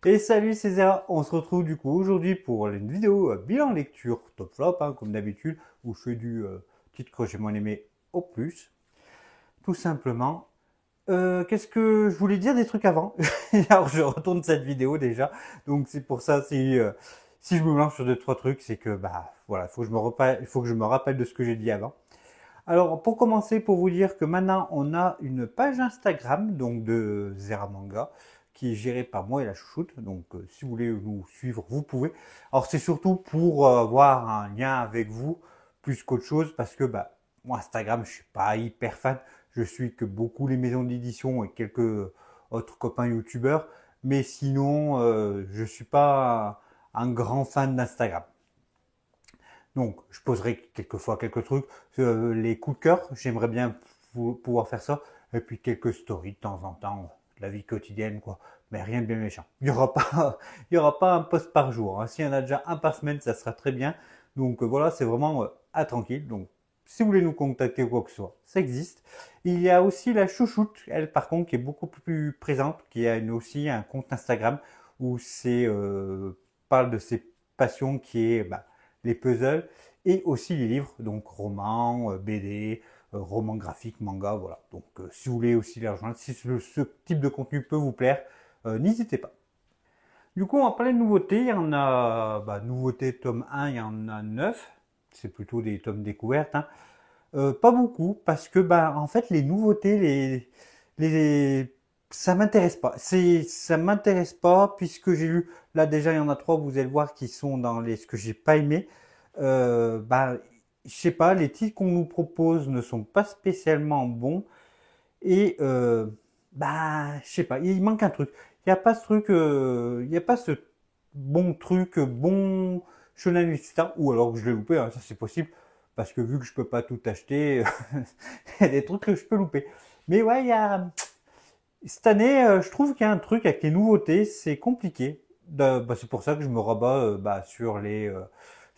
Et salut c'est Zera, on se retrouve du coup aujourd'hui pour une vidéo bilan lecture top flop, hein, comme d'habitude, où je fais du titre que j'ai moins aimé au plus, tout simplement. Qu'est-ce que je voulais dire des trucs avant? Alors je retourne cette vidéo déjà, donc c'est pour ça si je me lance sur deux trois trucs, c'est que bah voilà, il faut que je me rappelle de ce que j'ai dit avant. Alors pour commencer, pour vous dire que maintenant on a une page Instagram donc de Zera Manga qui est gérée par moi et la chouchoute. Donc si vous voulez nous suivre, vous pouvez. Alors c'est surtout pour avoir un lien avec vous plus qu'autre chose parce que bah moi Instagram je suis pas hyper fan. Je suis que beaucoup les maisons d'édition et quelques autres copains youtubeurs, mais sinon je suis pas un grand fan d'Instagram. Donc, je poserai quelquefois quelques trucs, les coups de cœur, j'aimerais bien pouvoir faire ça, et puis quelques stories de temps en temps, de la vie quotidienne, quoi. Mais rien de bien méchant. Il y aura pas un post par jour, hein. S'il y en a déjà un par semaine, ça sera très bien. Donc voilà, c'est vraiment à tranquille. Donc, si vous voulez nous contacter ou quoi que ce soit, ça existe. Il y a aussi la chouchoute, elle par contre, qui est beaucoup plus présente, qui a aussi un compte Instagram où c'est parle de ses passions, qui est bah, les puzzles et aussi les livres, donc romans, BD, romans graphiques, manga, voilà. Donc si vous voulez aussi les rejoindre, si ce type de contenu peut vous plaire, n'hésitez pas. Du coup, on va parler de nouveautés. Il y en a, bah, nouveautés tome 1, il y en a 9. C'est plutôt des tomes découvertes, hein. Pas beaucoup, parce que bah, en fait, les nouveautés, les, ça m'intéresse pas. Ça m'intéresse pas, puisque j'ai lu, là déjà, il y en a trois, vous allez voir, qui sont dans ce que j'ai pas aimé. Bah, je sais pas, les titres qu'on nous propose ne sont pas spécialement bons et bah, je sais pas, il manque un truc. Il y a pas ce truc, il y a pas ce bon truc, bon shonen etc. Ou alors que je l'ai loupé, hein, ça c'est possible parce que vu que je peux pas tout acheter, il y a des trucs que je peux louper. Mais ouais, il y a cette année, je trouve qu'il y a un truc avec les nouveautés, c'est compliqué. Bah, c'est pour ça que je me rabats bah, sur les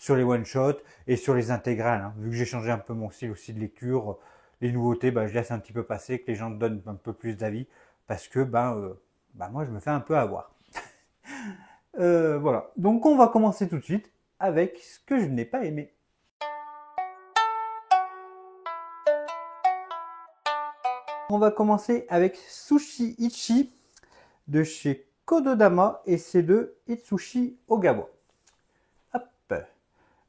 one shots et sur les intégrales, hein. Vu que j'ai changé un peu mon style aussi de lecture, les nouveautés, bah, je laisse un petit peu passer, que les gens donnent un peu plus d'avis, parce que bah, moi je me fais un peu avoir. Voilà. Donc on va commencer tout de suite avec ce que je n'ai pas aimé. On va commencer avec Sushi Ichi de chez Kododama et c'est de Itsushi Ogawa. Hop.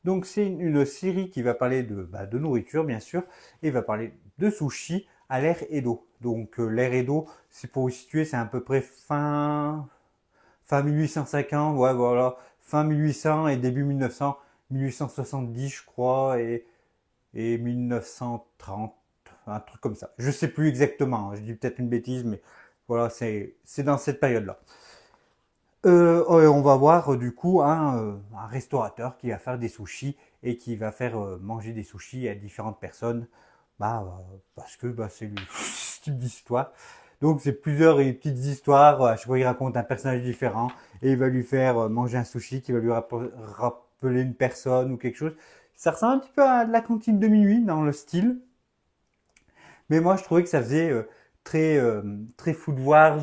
Donc c'est une série qui va parler de nourriture bien sûr et va parler de sushi à l'ère Edo. Donc l'ère Edo, c'est pour vous situer, c'est à peu près fin 1850, ouais voilà, fin 1800 et début 1900, 1870 je crois et 1930, un truc comme ça. Je sais plus exactement, hein, je dis peut-être une bêtise mais voilà, c'est dans cette période-là. On va voir du coup un restaurateur qui va faire des sushis et qui va faire manger des sushis à différentes personnes, bah, parce que bah, c'est ce type d'histoire. Donc c'est plusieurs petites histoires, à chaque fois il raconte un personnage différent et il va lui faire manger un sushi qui va lui rappeler une personne ou quelque chose. Ça ressemble un petit peu à de la cantine de minuit dans le style, mais moi je trouvais que ça faisait très Food Wars,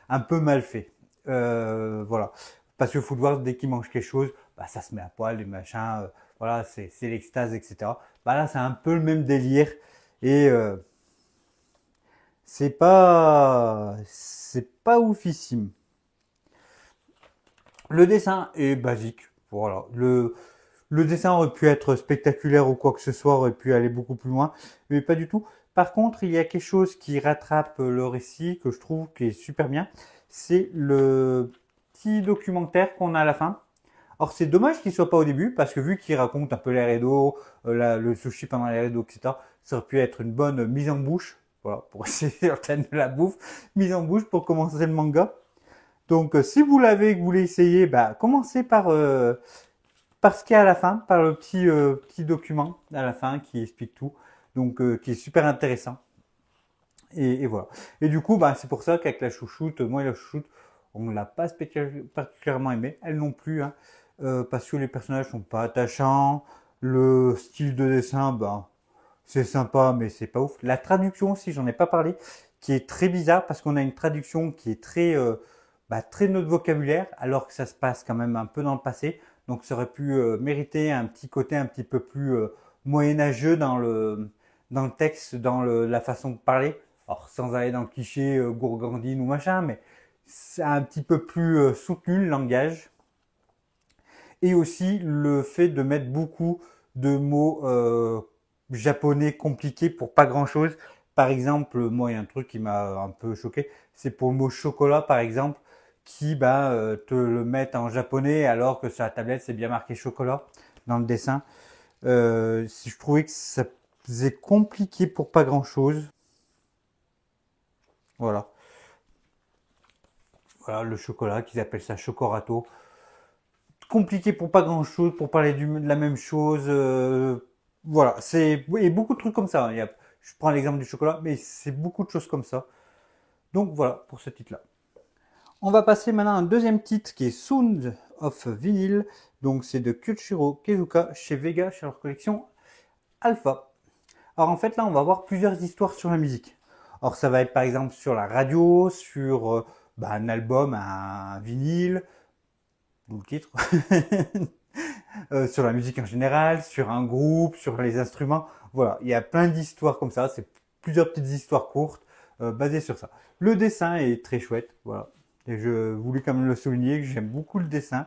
un peu mal fait. Voilà. Parce que Food Wars, dès qu'il mange quelque chose, bah, ça se met à poil, les machins, voilà, c'est l'extase, etc. Bah là, c'est un peu le même délire. Et c'est pas oufissime. Le dessin est basique. Voilà. Le dessin aurait pu être spectaculaire ou quoi que ce soit, aurait pu aller beaucoup plus loin, mais pas du tout. Par contre, il y a quelque chose qui rattrape le récit que je trouve qui est super bien. C'est le petit documentaire qu'on a à la fin. Alors c'est dommage qu'il soit pas au début parce que vu qu'il raconte un peu l'air Edo, le sushi pendant l'air Edo, etc. Ça aurait pu être une bonne mise en bouche, voilà, pour essayer de thème de la bouffe, mise en bouche pour commencer le manga. Donc si vous l'avez et que vous voulez essayer, bah commencez par ce qu'il y a à la fin, par le petit document à la fin qui explique tout, donc qui est super intéressant. Et voilà. Et du coup, bah, c'est pour ça qu'avec la chouchoute, moi et la chouchoute, on ne l'a pas particulièrement aimé, elle non plus, hein, parce que les personnages sont pas attachants, le style de dessin, bah, c'est sympa, mais c'est pas ouf. La traduction aussi, j'en ai pas parlé, qui est très bizarre parce qu'on a une traduction qui est très très notre vocabulaire, alors que ça se passe quand même un peu dans le passé. Donc ça aurait pu mériter un petit côté un petit peu plus moyenâgeux dans le texte, la façon de parler. Alors sans aller dans le cliché gourgandine ou machin, mais c'est un petit peu plus soutenu le langage. Et aussi le fait de mettre beaucoup de mots japonais compliqués pour pas grand chose. Par exemple, moi il y a un truc qui m'a un peu choqué, c'est pour le mot chocolat par exemple, qui te le mettent en japonais alors que sur la tablette c'est bien marqué chocolat dans le dessin. Si je trouvais que ça faisait compliqué pour pas grand chose. Voilà. Voilà le chocolat, qu'ils appellent ça chocorato. Compliqué pour pas grand chose, pour parler de la même chose. Voilà, c'est et beaucoup de trucs comme ça. Je prends l'exemple du chocolat, mais c'est beaucoup de choses comme ça. Donc voilà pour ce titre-là. On va passer maintenant à un deuxième titre qui est Sound of Vinyl. Donc c'est de Kyuchiro Kezuka chez Vega, chez leur collection Alpha. Alors en fait là on va voir plusieurs histoires sur la musique. Alors ça va être par exemple sur la radio, sur un album, un vinyle, d'où le titre, sur la musique en général, sur un groupe, sur les instruments. Voilà, il y a plein d'histoires comme ça, c'est plusieurs petites histoires courtes basées sur ça. Le dessin est très chouette, voilà. Et je voulais quand même le souligner que j'aime beaucoup le dessin,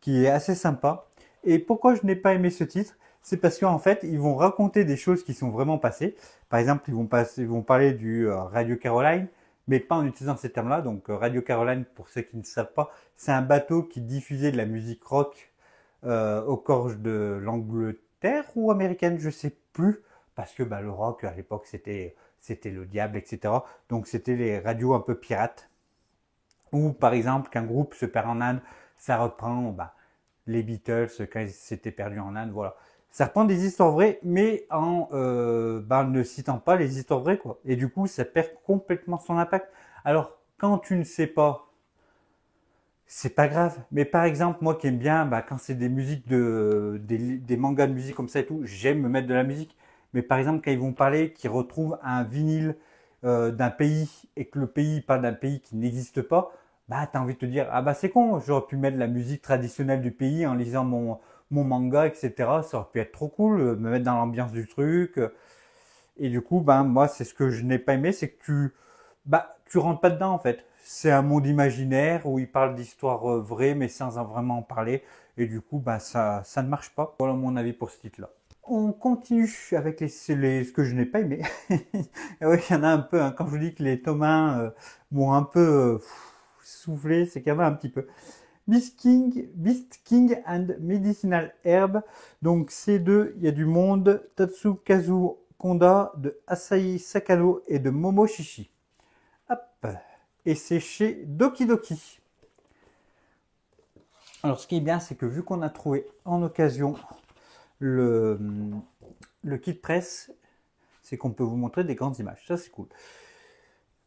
qui est assez sympa. Et pourquoi je n'ai pas aimé ce titre? C'est parce qu'en fait, ils vont raconter des choses qui sont vraiment passées. Par exemple, ils vont parler du Radio Caroline, mais pas en utilisant ces termes-là. Donc, Radio Caroline, pour ceux qui ne savent pas, c'est un bateau qui diffusait de la musique rock aux gorges de l'Angleterre ou américaine, je sais plus, parce que le rock à l'époque c'était le diable, etc. Donc c'était les radios un peu pirates. Ou par exemple qu'un groupe se perd en Inde, ça reprend les Beatles quand ils s'étaient perdus en Inde, voilà. Ça reprend des histoires vraies, mais en ne citant pas les histoires vraies, quoi. Et du coup, ça perd complètement son impact. Alors, quand tu ne sais pas, c'est pas grave. Mais par exemple, moi qui aime bien, quand c'est des musiques des mangas de musique comme ça et tout, j'aime me mettre de la musique. Mais par exemple, quand ils vont parler, qu'ils retrouvent un vinyle d'un pays et que le pays parle d'un pays qui n'existe pas, t'as envie de te dire, ah c'est con, j'aurais pu mettre la musique traditionnelle du pays en lisant mon manga, etc. Ça aurait pu être trop cool, me mettre dans l'ambiance du truc. Et du coup, moi, c'est ce que je n'ai pas aimé, c'est que tu rentres pas dedans en fait. C'est un monde imaginaire où il parle d'histoires vraies, mais sans en vraiment en parler. Et du coup, ça ne marche pas. Voilà mon avis pour ce titre-là. On continue avec ce que je n'ai pas aimé. Et oui, il y en a un peu. Quand je vous dis que les tomains m'ont un peu soufflé, c'est qu'il y en a un petit peu. Beast King and Medicinal Herb. Donc c'est il y a du monde, Tatsukazu Konda, de Asahi Sakano et de Momoshishi. Hop. Et c'est chez Doki Doki. Alors ce qui est bien, c'est que vu qu'on a trouvé en occasion le kit presse, c'est qu'on peut vous montrer des grandes images. Ça c'est cool.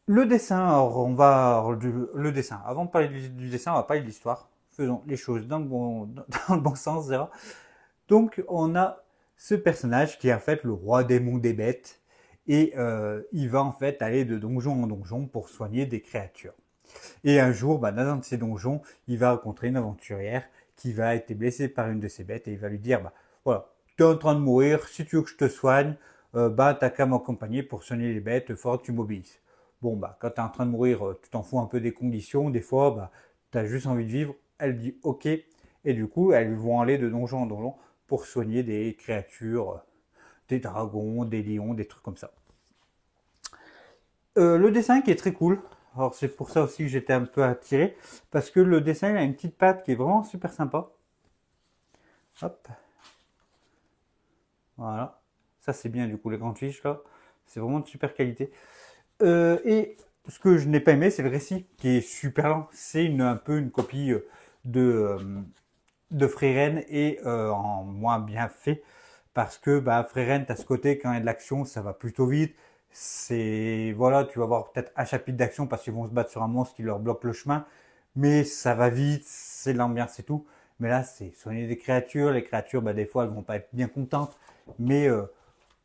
Le dessin, le dessin. Avant de parler du dessin, on va parler de l'histoire. Faisons les choses dans le bon sens, Zera. Donc on a ce personnage qui est en fait le roi démon des bêtes et il va en fait aller de donjon en donjon pour soigner des créatures. Et un jour, dans un de ces donjons, il va rencontrer une aventurière qui va être blessée par une de ces bêtes et il va lui dire, voilà, tu es en train de mourir, si tu veux que je te soigne, t'as qu'à m'accompagner pour soigner les bêtes, il faudra que tu m'obéisses. Bon, quand tu es en train de mourir, tu t'en fous un peu des conditions, des fois, tu as juste envie de vivre. Elle dit ok, et du coup, elles vont aller de donjon en donjon pour soigner des créatures, des dragons, des lions, des trucs comme ça. Le dessin qui est très cool, alors c'est pour ça aussi que j'étais un peu attiré, parce que le dessin il a une petite patte qui est vraiment super sympa. Hop. Voilà. Ça c'est bien du coup, les grandes fiches là. C'est vraiment de super qualité. Et ce que je n'ai pas aimé, c'est le récit qui est super lent. C'est un peu une copie de Frieren et en moins bien fait. Parce que Frieren, t'as ce côté, quand il y a de l'action, ça va plutôt vite. Voilà, tu vas avoir peut-être un chapitre d'action parce qu'ils vont se battre sur un monstre qui leur bloque le chemin. Mais ça va vite, c'est l'ambiance et tout. Mais là, c'est soigner des créatures. Les créatures, des fois, elles vont pas être bien contentes. Mais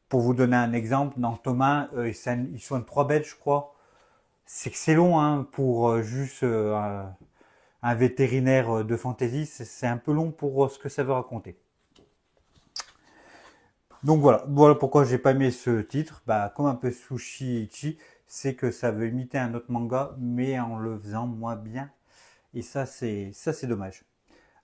pour vous donner un exemple, dans Thomas, il soigne 3 bêtes, je crois. c'est que c'est long hein, pour juste un vétérinaire de fantasy, c'est un peu long pour ce que ça veut raconter. Donc voilà pourquoi j'ai pas aimé ce titre. Bah, comme un peu Sushi Ichi, c'est que ça veut imiter un autre manga, mais en le faisant moins bien. Et ça c'est dommage.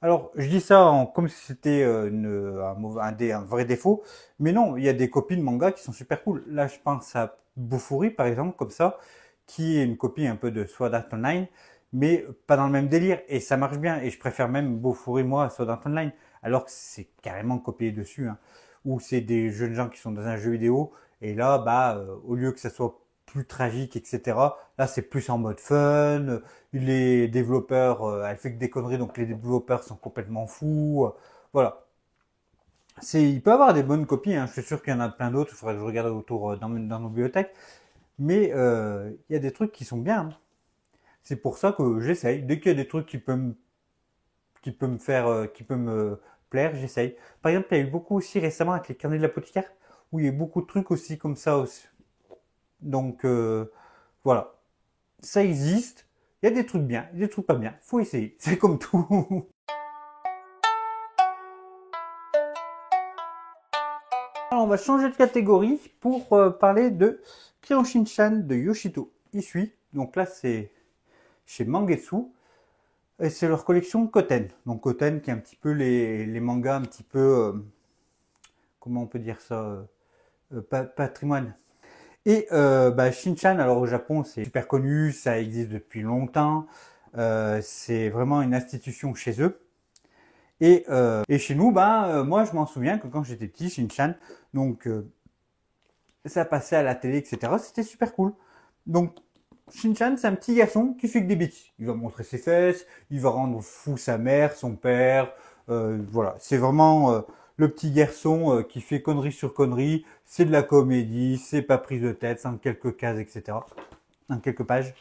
Alors, je dis ça comme si c'était un vrai défaut, mais non, il y a des copies de manga qui sont super cool. Là, je pense à Bofuri, par exemple, comme ça, qui est une copie un peu de Sword Art Online, mais pas dans le même délire, et ça marche bien, et je préfère même Bofuri, moi, à Sword Art Online, alors que c'est carrément copié dessus, hein, où c'est des jeunes gens qui sont dans un jeu vidéo, et là, bah, au lieu que ça soit plus tragique, etc., là, c'est plus en mode fun, les développeurs, elle fait que des conneries, donc les développeurs sont complètement fous. Voilà. Il peut y avoir des bonnes copies, hein. Je suis sûr qu'il y en a plein d'autres, il faudrait que je regarde autour dans nos bibliothèques. Mais il y a des trucs qui sont bien, hein. C'est pour ça que j'essaye. Dès qu'il y a des trucs qui peut me plaire, j'essaye. Par exemple, il y a eu beaucoup aussi récemment avec les carnets de l'apothicaire, où il y a eu beaucoup de trucs aussi comme ça aussi. Donc voilà, ça existe. Il y a des trucs bien, des trucs pas bien. Faut essayer. C'est comme tout. Alors, on va changer de catégorie pour parler de Crayon Shinchan de Yoshito Isui. Donc là, c'est chez Mangetsu. Et c'est leur collection Koten. Donc Koten qui est un petit peu les mangas un petit peu, comment on peut dire ça, patrimoine. Et bah, Shinchan, alors au Japon, c'est super connu, ça existe depuis longtemps. C'est vraiment une institution chez eux. Et chez nous, ben, moi je m'en souviens que quand j'étais petit, Shinchan, donc ça passait à la télé, etc. C'était super cool. Donc Shinchan, c'est un petit garçon qui fait que des bêtises. Il va montrer ses fesses, il va rendre fou sa mère, son père. Voilà, c'est vraiment le petit garçon qui fait connerie sur connerie. C'est de la comédie, c'est pas prise de tête, c'est en quelques cases, etc. En quelques pages.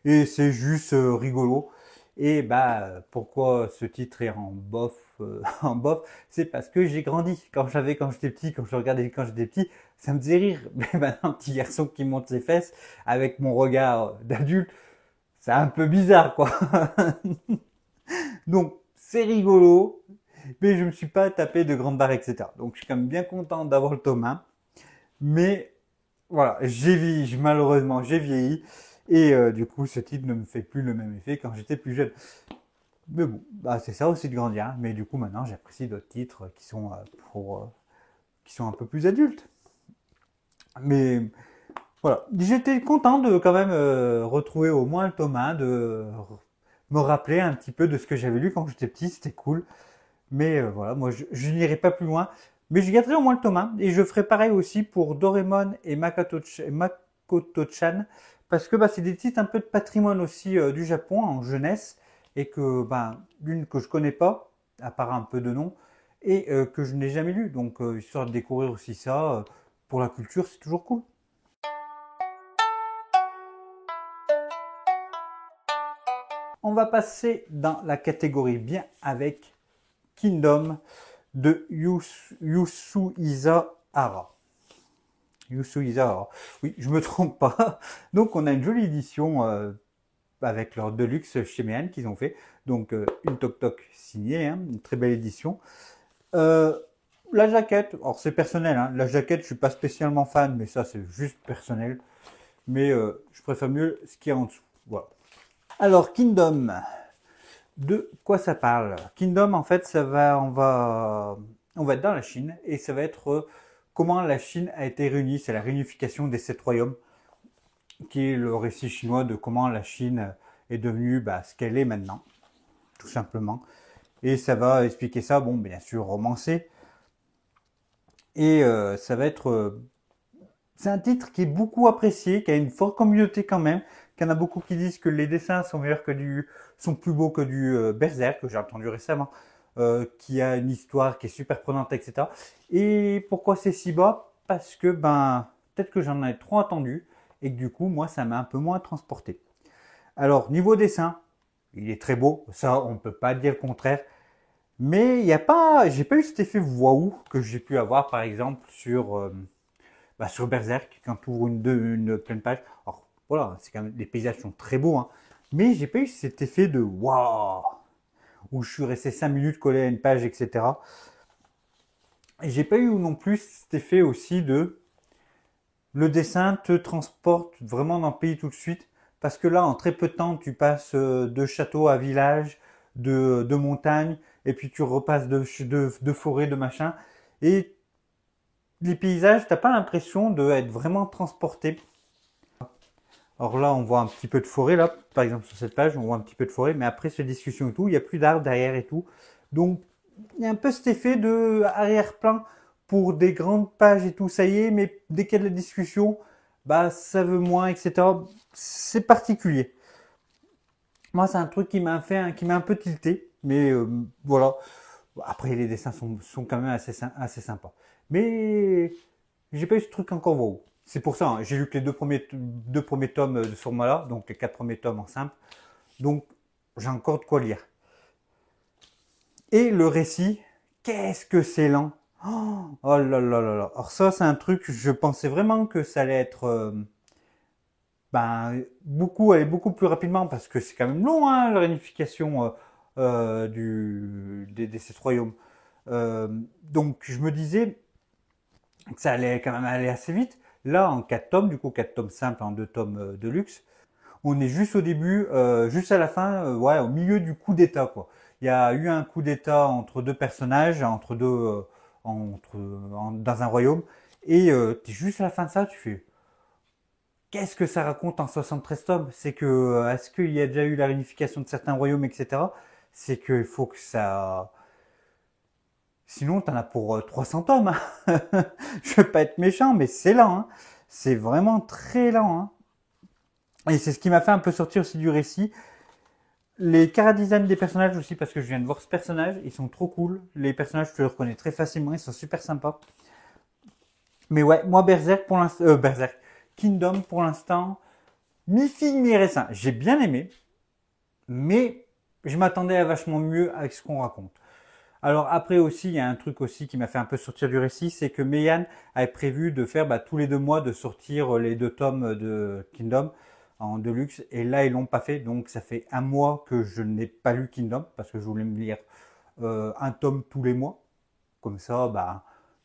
Et c'est juste rigolo. Et bah pourquoi ce titre est en bof, en bof, c'est parce que j'ai grandi. Quand j'étais petit, quand je regardais quand j'étais petit, ça me faisait rire. Mais maintenant, un petit garçon qui monte ses fesses avec mon regard d'adulte, c'est un peu bizarre, quoi. Donc c'est rigolo, mais je me suis pas tapé de grandes barres, etc. Donc je suis quand même bien content d'avoir le tome 1. Mais voilà, j'ai vieilli, malheureusement, j'ai vieilli. Et du coup, ce titre ne me fait plus le même effet quand j'étais plus jeune. Mais bon, bah, c'est ça aussi de grandir, hein. Mais du coup, maintenant, j'apprécie d'autres titres qui sont un peu plus adultes. Mais voilà, j'étais content de quand même retrouver au moins le tome 1, de me rappeler un petit peu de ce que j'avais lu quand j'étais petit, c'était cool. Mais voilà, moi, je n'irai pas plus loin. Mais je garderai au moins le tome 1. Et je ferai pareil aussi pour Doraemon et Makoto-chan. Parce que bah, c'est des titres un peu de patrimoine aussi du Japon en jeunesse. Et que, bah, l'une que je connais pas, à part un peu de nom, et que je n'ai jamais lu. Donc, histoire de découvrir aussi ça, pour la culture, c'est toujours cool. On va passer dans la catégorie bien avec Kingdom de Yusuiza Hara. Yusuiza Hara. Oui, je me trompe pas. Donc on a une jolie édition avec leur Deluxe chez Mehan qu'ils ont fait. Donc une Toc Toc signée, hein, une très belle édition. Euh, la jaquette, alors c'est personnel, hein. La jaquette je suis pas spécialement fan, mais ça c'est juste personnel. Mais je préfère mieux ce qu'il y a en dessous. Voilà. Alors Kingdom, de quoi ça parle? Kingdom, en fait, on va être dans la Chine et ça va être comment la Chine a été réunie. C'est la réunification des 7 royaumes, qui est le récit chinois de comment la Chine est devenue bah, ce qu'elle est maintenant, tout simplement. Et ça va expliquer ça, bon, bien sûr, romancé. Et ça va être c'est un titre qui est beaucoup apprécié, qui a une forte communauté quand même, qu'il y en a beaucoup qui disent que les dessins sont meilleurs sont plus beaux que du Berserk, que j'ai entendu récemment, qui a une histoire qui est super prenante, etc. Et pourquoi c'est si bas? Parce que ben peut-être que j'en ai trop entendu et que du coup moi ça m'a un peu moins transporté. Alors niveau dessin, il est très beau, ça on peut pas dire le contraire. Mais j'ai pas eu cet effet waouh que j'ai pu avoir par exemple sur Berserk, quand tu ouvres une pleine page. Alors, voilà, c'est quand même, les paysages sont très beaux, hein. Mais j'ai pas eu cet effet de waouh, où je suis resté 5 minutes collé à une page, etc. Et j'ai pas eu non plus cet effet aussi de le dessin te transporte vraiment dans le pays tout de suite. Parce que là, en très peu de temps, tu passes de château à village, de montagne, et puis tu repasses de forêt, de machin. Et les paysages, t'as pas l'impression d'être vraiment transporté. Alors là, on voit un petit peu de forêt, là, par exemple sur cette page, on voit un petit peu de forêt, mais après cette discussion et tout, il n'y a plus d'arbres derrière et tout. Donc, il y a un peu cet effet de arrière-plan pour des grandes pages et tout, ça y est, mais dès qu'il y a de la discussion, bah, ça veut moins, etc. C'est particulier. Moi, c'est un truc qui m'a fait, qui m'a un peu tilté, mais voilà. Après, les dessins sont quand même assez sympas. Mais j'ai pas eu ce truc encore wow. C'est pour ça, hein, j'ai lu que les deux premiers tomes de ce format-là, donc les 4 premiers tomes en simple. Donc, j'ai encore de quoi lire. Et le récit, qu'est-ce que c'est lent. Oh là là là là. Alors ça, c'est un truc, je pensais vraiment que ça allait être aller beaucoup plus rapidement parce que c'est quand même long, hein, la réunification des 7 royaumes. Donc je me disais que ça allait quand même aller assez vite. Là, en 4 tomes, du coup 4 tomes simples, en 2 tomes de luxe, on est juste au début, juste à la fin, ouais, au milieu du coup d'état, quoi. Il y a eu un coup d'état entre deux personnages, dans un royaume, et t'es juste à la fin de ça, tu fais, qu'est-ce que ça raconte en 73 tomes? C'est que, est-ce qu'il y a déjà eu la réunification de certains royaumes, etc. C'est qu'il faut que ça... Sinon, t'en as pour 300 tomes, hein. Je veux pas être méchant, mais c'est lent, hein. C'est vraiment très lent, hein. Et c'est ce qui m'a fait un peu sortir aussi du récit. Les chara-design des personnages aussi, parce que je viens de voir ce personnage, ils sont trop cool. Les personnages, tu les reconnais très facilement, ils sont super sympas. Mais ouais, moi, Berserk, pour l'instant, Berserk, Kingdom, pour l'instant, mi-figue, mi-raisin. J'ai bien aimé, mais je m'attendais à vachement mieux avec ce qu'on raconte. Alors après aussi, il y a un truc aussi qui m'a fait un peu sortir du récit, c'est que Meian avait prévu de faire tous les 2 mois de sortir les 2 tomes de Kingdom en deluxe, et là ils l'ont pas fait, donc ça fait 1 mois que je n'ai pas lu Kingdom parce que je voulais me lire un tome tous les mois. Comme ça,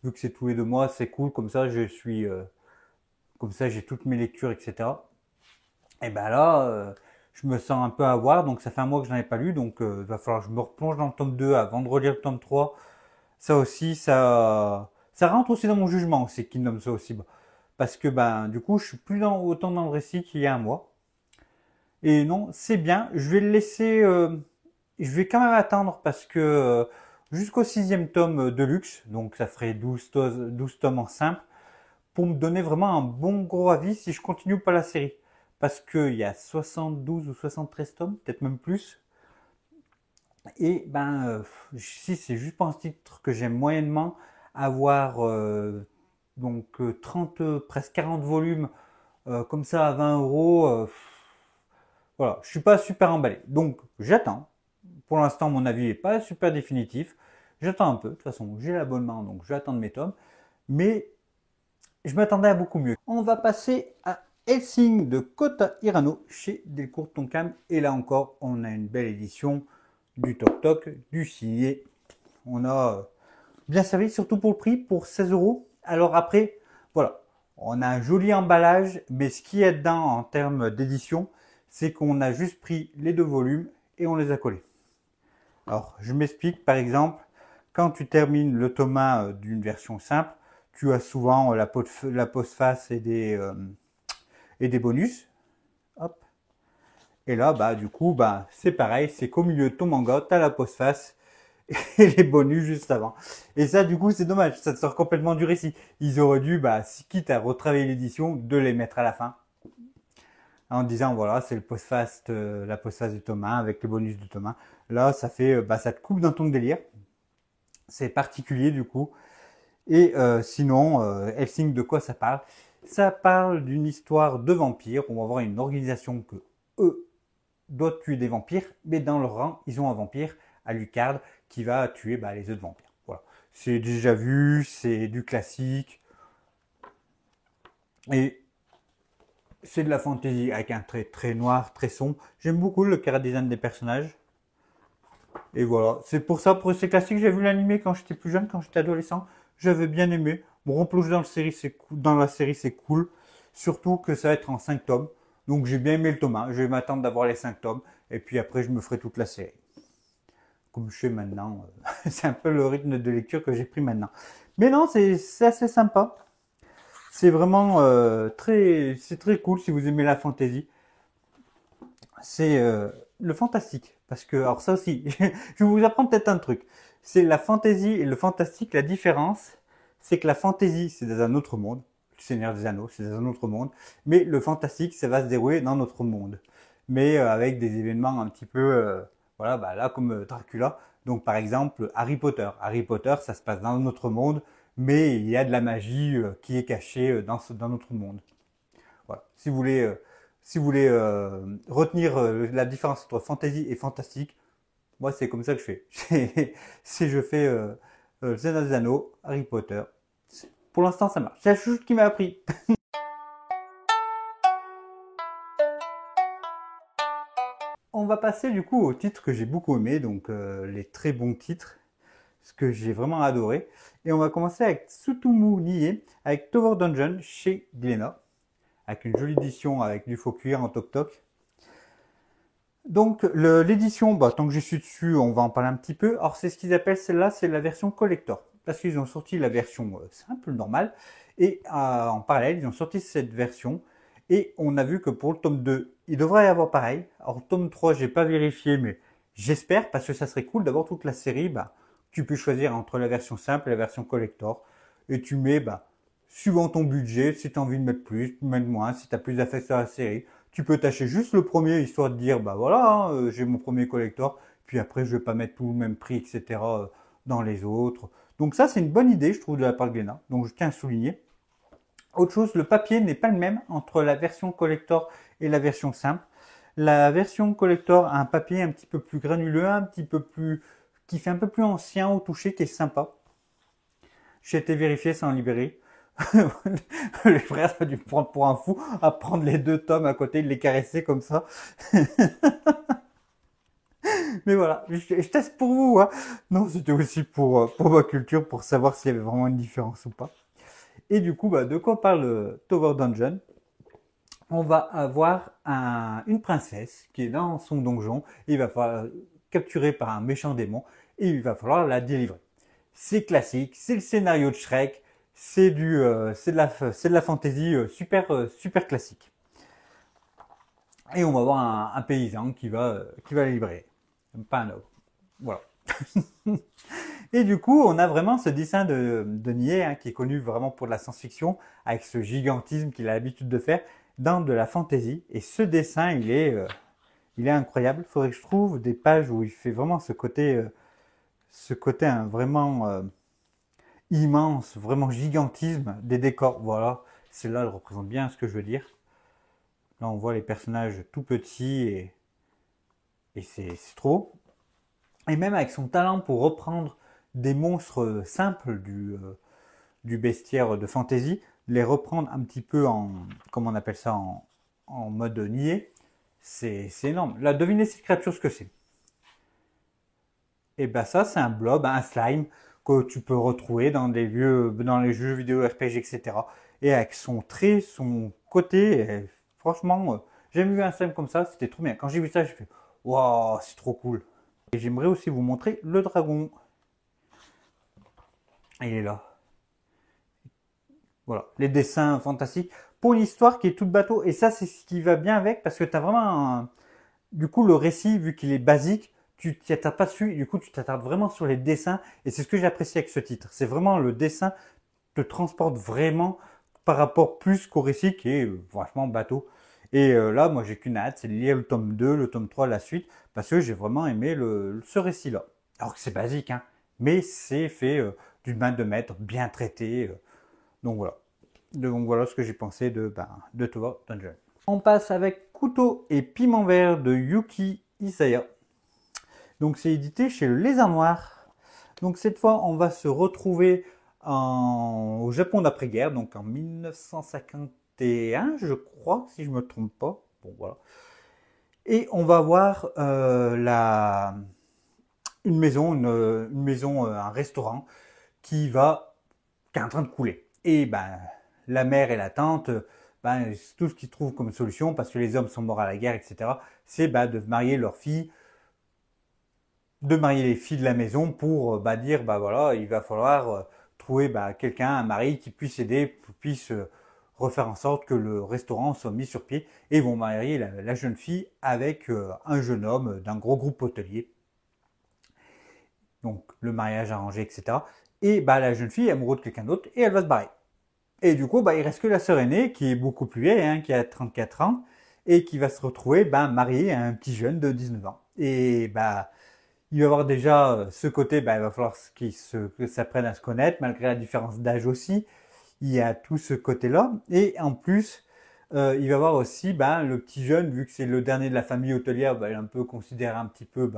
vu que c'est tous les 2 mois, c'est cool. Comme ça, comme ça j'ai toutes mes lectures, etc. Et ben là, je me sens un peu à voir, donc ça fait 1 mois que je n'en ai pas lu, donc il va falloir que je me replonge dans le tome 2 avant de relire le tome 3. Ça aussi, ça rentre aussi dans mon jugement, c'est Kingdom, ça aussi. Parce que du coup, je suis plus autant dans le récit qu'il y a 1 mois. Et non, c'est bien. Je vais le laisser. Je vais quand même attendre parce que jusqu'au 6e tome de luxe, donc ça ferait 12 tomes en simple, pour me donner vraiment un bon gros avis si je continue ou pas la série. Parce qu'il y a 72 ou 73 tomes, peut-être même plus. Et si c'est juste pour un titre que j'aime moyennement, avoir 30, presque 40 volumes comme ça à 20 euros, voilà, je suis pas super emballé. Donc j'attends. Pour l'instant, mon avis est pas super définitif. J'attends un peu. De toute façon, j'ai l'abonnement, donc je vais attendre mes tomes. Mais je m'attendais à beaucoup mieux. On va passer à Hellsing de Kota Hirano chez Delcourt Tonkam. Et là encore, on a une belle édition du Tok Tok, du signé. On a bien servi, surtout pour le prix, pour 16 euros. Alors après, voilà, on a un joli emballage, mais ce qui est dedans en termes d'édition, c'est qu'on a juste pris les 2 volumes et on les a collés. Alors, je m'explique, par exemple, quand tu termines le tome 1 d'une version simple, tu as souvent la postface et des bonus. Hop. Et là, du coup, c'est pareil, c'est qu'au milieu de ton manga, tu as la postface et les bonus juste avant. Et ça, du coup, c'est dommage, ça te sort complètement du récit. Ils auraient dû, si quitte à retravailler l'édition, de les mettre à la fin. En disant, voilà, c'est la postface du tome 1 avec les bonus du tome 1. Là, ça fait, ça te coupe dans ton délire. C'est particulier, du coup. Et sinon, Hellsing, de quoi ça parle? Ça parle d'une histoire de vampires. On va avoir une organisation que eux doivent tuer des vampires, mais dans leur rang, ils ont un vampire, Alucard, qui va tuer les autres vampires. Voilà. C'est déjà vu, c'est du classique. Et C'est de la fantasy avec un trait très noir, très sombre. J'aime beaucoup le chara design des personnages. Et voilà, c'est pour ça, pour ces classiques, j'ai vu l'animé quand j'étais plus jeune, quand j'étais adolescent. J'avais bien aimé. Bon, replonger dans la série, c'est cool. Surtout que ça va être en 5 tomes. Donc j'ai bien aimé le tome 1. Je vais m'attendre d'avoir les 5 tomes. Et puis après, je me ferai toute la série. Comme je fais maintenant. C'est un peu le rythme de lecture que j'ai pris maintenant. Mais non, c'est assez sympa. C'est vraiment c'est très cool si vous aimez la fantasy. C'est le fantastique. Parce que, alors ça aussi, je vais vous apprendre peut-être un truc. C'est la fantasy et le fantastique, la différence, c'est que la fantasy, c'est dans un autre monde. Le Seigneur des Anneaux, c'est dans un autre monde. Mais le fantastique, ça va se dérouler dans notre monde. Mais avec des événements un petit peu, voilà, bah là, comme Dracula. Donc, par exemple, Harry Potter. Harry Potter, ça se passe dans notre monde, mais il y a de la magie qui est cachée dans notre monde. Voilà. Si vous voulez retenir la différence entre fantasy et fantastique, moi c'est comme ça que je fais. Si je fais Le Seigneur des Anneaux, Harry Potter, pour l'instant ça marche. C'est la chouchoute qui m'a appris. On va passer du coup aux titres que j'ai beaucoup aimés, donc les très bons titres, ce que j'ai vraiment adoré. Et on va commencer avec Tsutomu Nie, avec Tower Dungeon chez Glénat, avec une jolie édition avec du faux cuir en toc-toc. Donc l'édition, bah, tant que je suis dessus, on va en parler un petit peu. Alors c'est ce qu'ils appellent celle-là, c'est la version collector. Parce qu'ils ont sorti la version simple, normale. Et en parallèle, ils ont sorti cette version. Et on a vu que pour le tome 2, il devrait y avoir pareil. Alors tome 3, j'ai pas vérifié, mais j'espère, parce que ça serait cool d'avoir toute la série. Bah, tu peux choisir entre la version simple et la version collector. Et tu mets, bah, suivant ton budget, si tu as envie de mettre plus, mettre moins, si tu as plus d'affection à la série. Tu peux tâcher juste le premier, histoire de dire, bah voilà, hein, j'ai mon premier collector, puis après je vais pas mettre tout le même prix, etc. Dans les autres. Donc ça, c'est une bonne idée, je trouve, de la part de Glénat. Donc je tiens à souligner. Autre chose, le papier n'est pas le même entre la version collector et la version simple. La version collector a un papier un petit peu plus granuleux, un petit peu plus, qui fait un peu plus ancien au toucher, qui est sympa. J'ai été vérifié, c'est en librairie. Le frère a dû me prendre pour un fou à prendre les 2 tomes à côté, de les caresser comme ça. Mais voilà, je teste pour vous. Hein. Non, c'était aussi pour ma culture, pour savoir s'il y avait vraiment une différence ou pas. Et du coup, bah, de quoi parle Tower Dungeon? On va avoir une princesse qui est dans son donjon. Et il va falloir capturer par un méchant démon et il va falloir la délivrer. C'est classique, c'est le scénario de Shrek, c'est de la fantasy super classique. Et on va voir un paysan qui va la livrer, pas un ogre. Voilà. Et du coup, on a vraiment ce dessin de Nier, hein, qui est connu vraiment pour de la science-fiction, avec ce gigantisme qu'il a l'habitude de faire dans de la fantasy. Et ce dessin, il est incroyable. Il faudrait que je trouve des pages où il fait vraiment ce côté hein, vraiment immense, vraiment gigantisme des décors. Voilà, celle-là, elle représente bien ce que je veux dire. Là, on voit les personnages tout petits et c'est trop. Et même avec son talent pour reprendre des monstres simples du bestiaire de fantasy, les reprendre un petit peu comment on appelle ça, en mode niais, c'est énorme. Là, devinez cette créature ce que c'est. Et ben ça, c'est un blob, un slime que tu peux retrouver dans les jeux vidéo RPG, etc. Et avec son trait, son côté, franchement, j'ai jamais vu un slime comme ça, c'était trop bien. Quand j'ai vu ça, j'ai fait, waouh, c'est trop cool. Et j'aimerais aussi vous montrer le dragon. Il est là. Voilà, les dessins fantastiques. Pour une histoire qui est toute bateau. Et ça, c'est ce qui va bien avec, parce que tu as vraiment du coup, le récit, vu qu'il est basique, tu t'y attardes pas dessus. Du coup, tu t'attardes vraiment sur les dessins. Et c'est ce que j'apprécie avec ce titre. C'est vraiment le dessin te transporte vraiment par rapport plus qu'au récit qui est vachement bateau. Et là, moi, j'ai qu'une hâte, c'est de lire le tome 2, le tome 3, la suite, parce que j'ai vraiment aimé ce récit-là. Alors que c'est basique, hein, mais c'est fait d'une main de maître, bien traité. Donc voilà. Donc voilà ce que j'ai pensé de Tower Dungeon. On passe avec Couteau et Piment Vert de Yuki Isaya. Donc c'est édité chez le Lézard Noir. Donc cette fois, on va se retrouver au Japon d'après-guerre, donc en 1950, 21, je crois, si je me trompe pas. Bon, voilà. Et on va voir une maison, un restaurant qui est en train de couler. Et ben, la mère et la tante, ben, tout ce qu'ils trouvent comme solution, parce que les hommes sont morts à la guerre, etc., c'est ben, de marier leurs filles, de marier les filles de la maison pour dire, bah voilà, il va falloir trouver quelqu'un, un mari qui puisse aider, qui puisse refaire en sorte que le restaurant soit mis sur pied. Et ils vont marier la jeune fille avec un jeune homme d'un gros groupe hôtelier. Donc le mariage arrangé, etc. Et la jeune fille est amoureuse de quelqu'un d'autre et elle va se barrer. Et du coup, il reste que la sœur aînée qui est beaucoup plus vieille, hein, qui a 34 ans et qui va se retrouver mariée à un petit jeune de 19 ans. Et il va y avoir déjà ce côté, il va falloir que ça apprenne à se connaître, malgré la différence d'âge aussi. Il y a tout ce côté-là. Et en plus, il va y avoir aussi le petit jeune, vu que c'est le dernier de la famille hôtelière, il est un peu considéré un petit peu,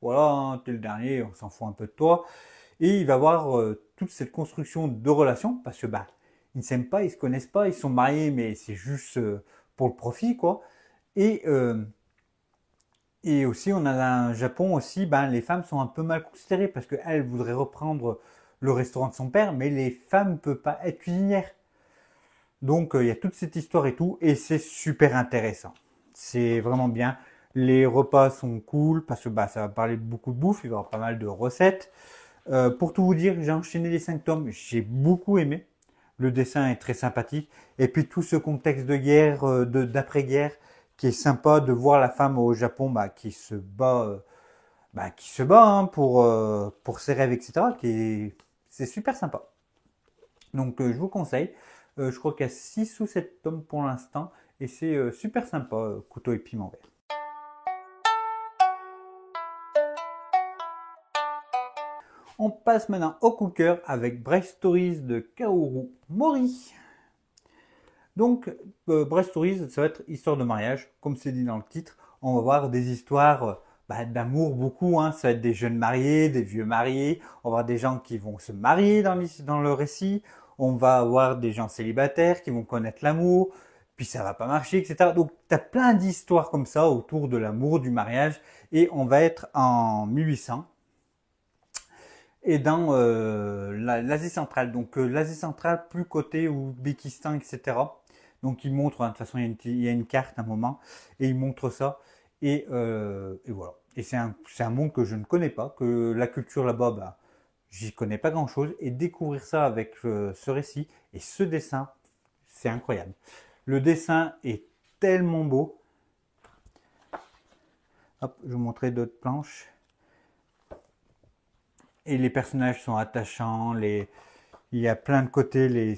voilà, hein, t'es le dernier, on s'en fout un peu de toi. Et il va y avoir toute cette construction de relations, parce que ils ne s'aiment pas, ils se connaissent pas, ils sont mariés, mais c'est juste pour le profit, quoi. Et aussi, on a un Japon aussi, les femmes sont un peu mal considérées parce qu'elles voudraient reprendre le restaurant de son père, mais les femmes ne peuvent pas être cuisinières. Donc, il y a toute cette histoire et tout, et c'est super intéressant. C'est vraiment bien. Les repas sont cool parce que ça va parler de beaucoup de bouffe, il va y avoir pas mal de recettes. Pour tout vous dire, j'ai enchaîné les 5 tomes, j'ai beaucoup aimé. Le dessin est très sympathique. Et puis tout ce contexte de guerre, d'après-guerre, qui est sympa de voir la femme au Japon qui se bat, hein, pour ses rêves, etc. C'est super sympa. Donc je vous conseille. Je crois qu'il y a 6 ou 7 tomes pour l'instant. Et c'est super sympa, Couteau et Piment Vert. On passe maintenant au coup de cœur avec Brave Stories de Kaoru Mori. Donc, Brave Stories, ça va être histoire de mariage, comme c'est dit dans le titre. On va voir des histoires d'amour beaucoup, hein. Ça va être des jeunes mariés, des vieux mariés. On va voir des gens qui vont se marier dans le récit. On va avoir des gens célibataires qui vont connaître l'amour. Puis ça va pas marcher, etc. Donc, tu as plein d'histoires comme ça autour de l'amour, du mariage. Et on va être en 1800. Et dans l'Asie centrale. Donc l'Asie centrale, plus côté Ouzbékistan, etc. Donc il montre, hein, de toute façon il y a une carte à un moment, et il montre ça. Et voilà. Et c'est un monde que je ne connais pas, que la culture là-bas, j'y connais pas grand-chose. Et découvrir ça avec ce récit et ce dessin, c'est incroyable. Le dessin est tellement beau. Hop, je vous montrer d'autres planches. Et les personnages sont attachants, il y a plein de côtés,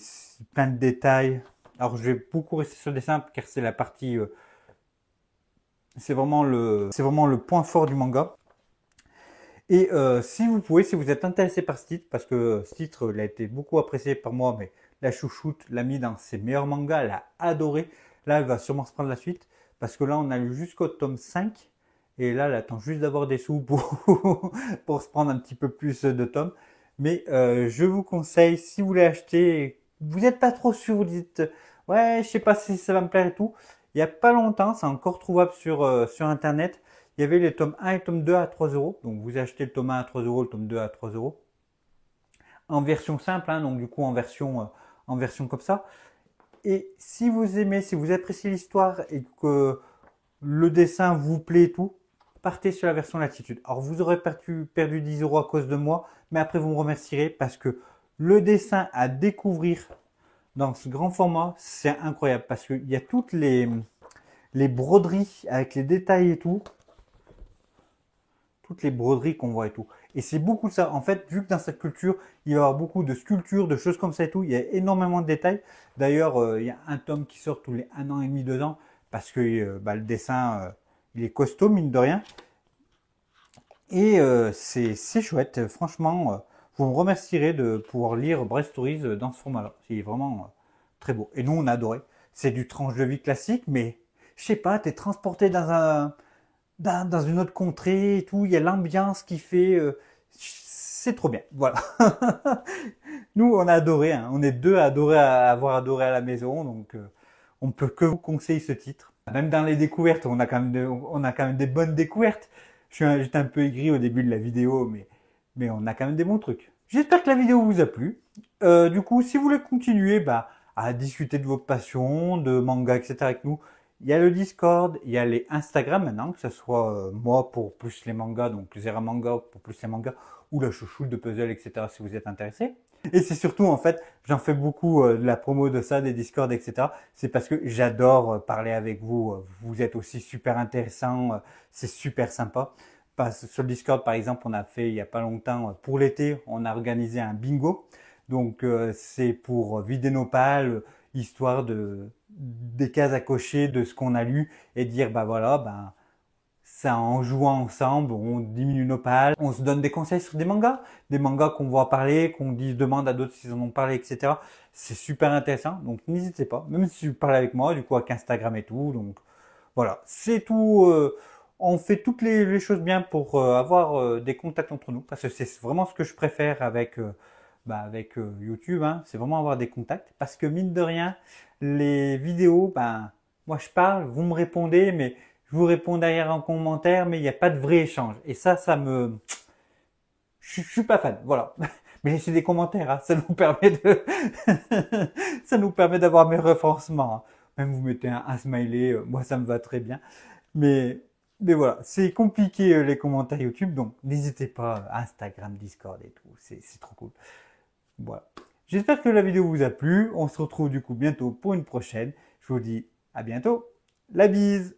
plein de détails. Alors je vais beaucoup rester sur le dessin car c'est la partie, c'est vraiment le point fort du manga. Et si vous êtes intéressé par ce titre, parce que ce titre il a été beaucoup apprécié par moi, mais la chouchoute l'a mis dans ses meilleurs mangas, elle a adoré. Là elle va sûrement se prendre la suite, parce que là on a lu jusqu'au tome 5. Et là, elle attend juste d'avoir des sous pour se prendre un petit peu plus de tomes. Mais je vous conseille, si vous voulez acheter, vous n'êtes pas trop sûr, vous dites, ouais, je sais pas si ça va me plaire et tout. Il n'y a pas longtemps, c'est encore trouvable sur Internet. Il y avait les tomes 1 et tome 2 à 3 euros. Donc vous achetez le tome 1 à 3 euros, le tome 2 à 3 euros. En version simple, hein, donc du coup en version comme ça. Et si vous aimez, si vous appréciez l'histoire et que le dessin vous plaît et tout, partez sur la version latitude. Alors vous aurez perdu 10 euros à cause de moi, mais après vous me remercierez parce que le dessin à découvrir dans ce grand format, c'est incroyable parce qu'il y a toutes les broderies avec les détails et tout. Toutes les broderies qu'on voit et tout. Et c'est beaucoup ça. En fait, vu que dans cette culture, il va y avoir beaucoup de sculptures, de choses comme ça et tout, il y a énormément de détails. D'ailleurs, il y a un tome qui sort tous les 1 an et demi, 2 ans, parce que le dessin, il est costaud, mine de rien. Et c'est chouette. Franchement, vous me remercierez de pouvoir lire Brave Stories dans ce format-là. C'est vraiment très beau. Et nous, on a adoré. C'est du tranche de vie classique, mais je sais pas, t'es transporté dans une autre contrée et tout. Il y a l'ambiance qui fait... c'est trop bien. Voilà. Nous, on a adoré. Hein. On est deux à avoir adoré à la maison. Donc, on peut que vous conseiller ce titre. Même dans les découvertes, on a quand même des bonnes découvertes. J'étais un peu aigri au début de la vidéo, mais on a quand même des bons trucs. J'espère que la vidéo vous a plu. Du coup, si vous voulez continuer à discuter de vos passions, de manga, etc. avec nous, il y a le Discord, il y a les Instagram maintenant, que ce soit moi pour plus les mangas, donc Zera Manga pour plus les mangas, ou la chouchoute de puzzle, etc. si vous êtes intéressé. Et c'est surtout, en fait, j'en fais beaucoup de la promo de ça, des Discord, etc. C'est parce que j'adore parler avec vous. Vous êtes aussi super intéressant, c'est super sympa. Sur le Discord, par exemple, on a fait il y a pas longtemps, pour l'été, on a organisé un bingo. Donc, c'est pour vider nos pales, histoire des cases à cocher de ce qu'on a lu et dire, voilà, ça, en jouant ensemble, on diminue nos pages, on se donne des conseils sur des mangas qu'on voit parler, demande à d'autres s'ils en ont parlé, etc. C'est super intéressant, donc n'hésitez pas, même si vous parlez avec moi, du coup avec Instagram et tout, donc voilà, c'est tout. On fait toutes les choses bien pour avoir des contacts entre nous, parce que c'est vraiment ce que je préfère avec YouTube, hein, c'est vraiment avoir des contacts, parce que mine de rien, les vidéos, moi je parle, vous me répondez, mais je vous réponds derrière en commentaire, mais il n'y a pas de vrai échange. Et ça je suis pas fan, voilà. Mais laissez des commentaires, hein, ça nous permet ça nous permet d'avoir mes référencements, hein. Même vous mettez un smiley, moi ça me va très bien. Mais, mais voilà, c'est compliqué les commentaires YouTube, donc n'hésitez pas, Instagram, Discord et tout, c'est trop cool. Voilà. J'espère que la vidéo vous a plu. On se retrouve du coup bientôt pour une prochaine. Je vous dis à bientôt. La bise!